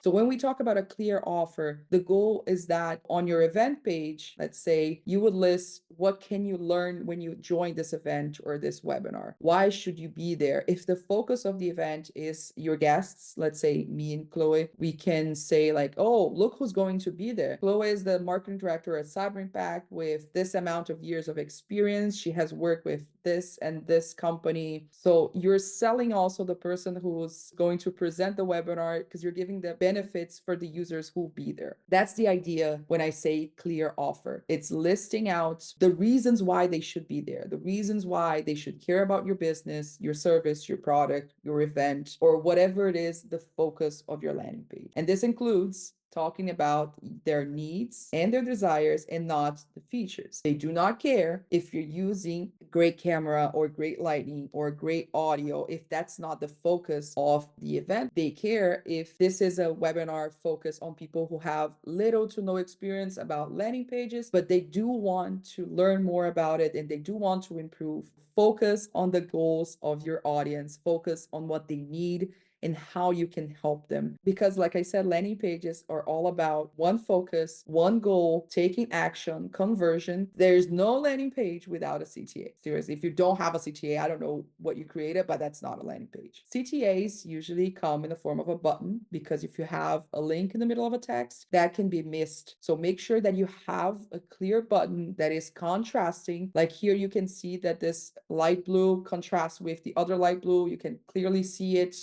So when we talk about a clear offer, the goal is that on your event page, let's say you would list what can you learn when you join this event or this webinar? Why should you be there? If the focus of the event is your guests, let's say me and Chloe, we can say like, oh, look who's going to be there. Chloe is the marketing director at Cyberimpact with this amount of years of experience. She has worked with this and this company. So you're selling also the person who's going to present the webinar because you're giving the benefits for the users who will be there. That's the idea when I say clear offer. It's listing out the reasons why they should be there, the reasons why they should care about your business, your service, your product, your event, or whatever it is, the focus of your landing page. And this includes talking about their needs and their desires and not the features. They do not care if you're using great camera or great lighting or great audio if that's not the focus of the event. They care if this is a webinar focused on people who have little to no experience about landing pages, but they do want to learn more about it and they do want to improve. Focus on the goals of your audience, focus on what they need and how you can help them. Because like I said, landing pages are all about one focus, one goal, taking action, conversion. There's no landing page without a CTA. Seriously, if you don't have a CTA, I don't know what you created, but that's not a landing page. CTAs usually come in the form of a button because if you have a link in the middle of a text, that can be missed. So make sure that you have a clear button that is contrasting. Like here, you can see that this light blue contrasts with the other light blue. You can clearly see it.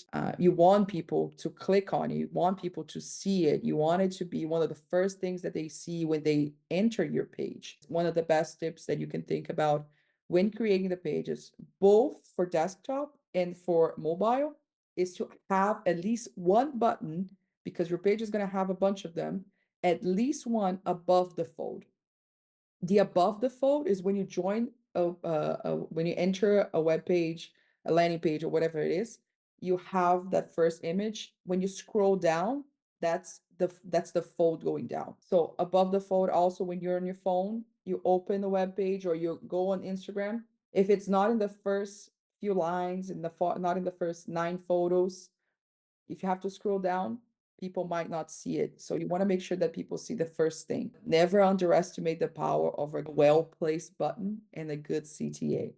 You want people to click on it. You want people to see it. You want it to be one of the first things that they see when they enter your page. One of the best tips that you can think about when creating the pages, both for desktop and for mobile, is to have at least one button, because your page is going to have a bunch of them, at least one above the fold. The above the fold is when you join when you enter a web page, a landing page, or whatever it is, you have that first image. When you scroll down, that's the fold going down. So above the fold, also when you're on your phone, you open the web page or you go on Instagram. If it's not in the first few lines, not in the first 9 photos, if you have to scroll down, people might not see it. So you want to make sure that people see the first thing. Never underestimate the power of a well-placed button and a good CTA.